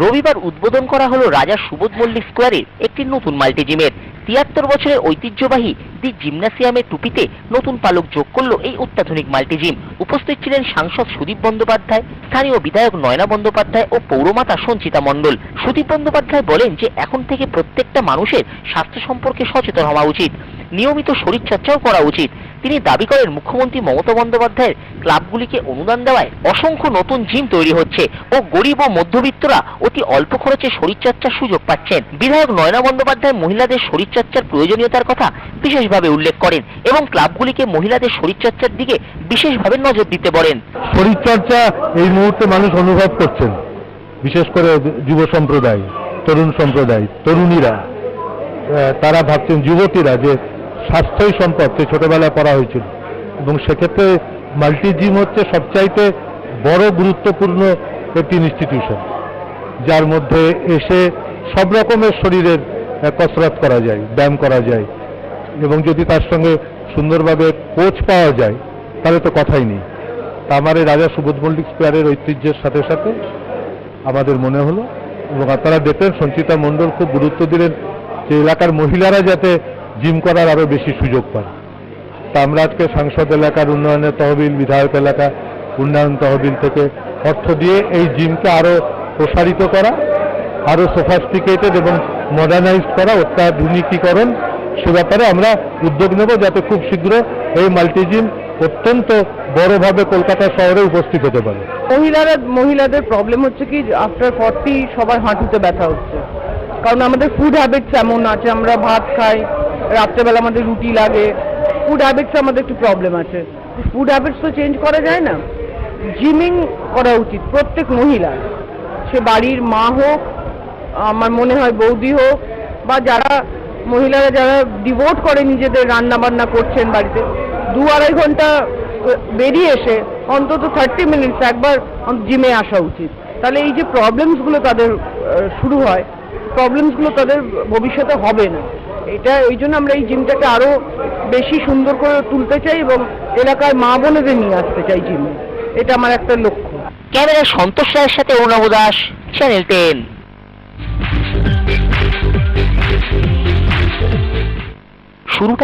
রবিবার উদ্বোধন করা হলো রাজা সুবোধ মল্লিক স্কোয়ারের একটি নতুন মাল্টি জিমের। ৭৩ বছরের ঐতিহ্যবাহী দি জিমনাসিয়ামের টুপিতে নতুন পালক যোগ করলো এই অত্যাধুনিক মাল্টি জিম। উপস্থিত ছিলেন সাংসদ সুদীপ বন্দ্যোপাধ্যায়, স্থানীয় বিধায়ক নয়না বন্দ্যোপাধ্যায় ও পৌরমাতা সঞ্চিতা মণ্ডল। সুদীপ বন্দ্যোপাধ্যায় বলেন যে এখন থেকে প্রত্যেকটা মানুষের স্বাস্থ্য সম্পর্কে সচেতন হওয়া উচিত, নিয়মিত শরীরচর্চাও করা উচিত। তিনি দাবি করেন মুখ্যমন্ত্রী মমতা বন্দ্যোপাধ্যায়ের ক্লাবগুলিকে অনুদান দেওয়ায় অসংখ্য নতুন জিম তৈরি হচ্ছে ও গরিব ও মধ্যবিত্তরা অতি অল্প খরচে শরীরচর্চার সুযোগ পাচ্ছেন। বিধায়ক নয়না বন্দ্যোপাধ্যায় মহিলাদের শরীরচর্চার প্রয়োজনীয়তার কথা বিশেষভাবে উল্লেখ করেন এবং ক্লাবগুলিকে মহিলাদের শরীরচর্চার দিকে বিশেষভাবে নজর দিতে বলেন। শরীরচর্চা এই মুহূর্তে মানুষ অনুভব করছেন, বিশেষ করে যুব সম্প্রদায়, তরুণ সম্প্রদায়, তরুণীরা তারা ভাবছেন, যুবতীরা, যে স্বাস্থ্যই সম্পদ, সে ছোটবেলায় পড়া হয়েছিল। এবং সেক্ষেত্রে মাল্টি জিম হচ্ছে সবচাইতে বড় গুরুত্বপূর্ণ একটি ইনস্টিটিউশন, যার মধ্যে এসে সব রকমের শরীরের কসরত করা যায়, ব্যায়াম করা যায়, এবং যদি তার সঙ্গে সুন্দরভাবে কোচ পাওয়া যায় তাহলে তো কথাই নেই। তা আমার এই রাজা সুবোধ মল্লিক স্কোয়ারের ঐতিহ্যের সাথে সাথে আমাদের মনে হলো, এবং আপনারা দেখলেন সঞ্চিতা মণ্ডল খুব গুরুত্ব দিলেন যে এলাকার মহিলারা যাতে জিম করার আরও বেশি সুযোগ পান। তা আমরা আজকে সাংসদ এলাকার উন্নয়নের তহবিল, বিধায়ক এলাকা উন্নয়ন তহবিল থেকে অর্থ দিয়ে এই জিমকে আরও প্রসারিত করা, আরও সোফাস্টিকেটেড এবং মডার্নাইজড করা, অত্যাধুনিকীকরণ, সে ব্যাপারে আমরা উদ্যোগ নেব যাতে খুব শীঘ্র এই মাল্টি জিম অত্যন্ত বড়ভাবে কলকাতা শহরে উপস্থিত হতে পারে। মহিলাদের প্রবলেম হচ্ছে কি, আফটার 40 সবার হাঁটুতে ব্যথা হচ্ছে, কারণ আমাদের ফুড হ্যাবিটস এমন আছে, আমরা ভাত খাই, রাত্রেবেলা আমাদের রুটি লাগে, ফুড হ্যাবিটস আমাদের একটু প্রবলেম আছে। ফুড হ্যাবিটস তো চেঞ্জ করা যায় না, জিমিং করা উচিত প্রত্যেক মহিলা, সে বাড়ির মা হোক, আমার মনে হয় বৌদি হোক, বা যারা মহিলারা যারা ডিভোট করে নিজেদের রান্না বান্না করছেন বাড়িতে, 2-2.5 ঘন্টা বেরিয়ে এসে অন্তত 30 মিনিটস একবার জিমে আসা উচিত। তাহলে এই যে প্রবলেমসগুলো তাদের শুরু হয়, প্রবলেমসগুলো তাদের ভবিষ্যতে হবে না। এটা ওই জন্য আমরা এই জিমটাকে আরো বেশি সুন্দর করে তুলতে চাই এবং এলাকার মা বোনেদের নিয়ে আসতে চাই জিমে। এটা আমার একটা লক্ষ্য। ক্যামেরা সন্তোষ রায়ের সাথে অরুণাভ দাস, চ্যানেল 10। শুরুটা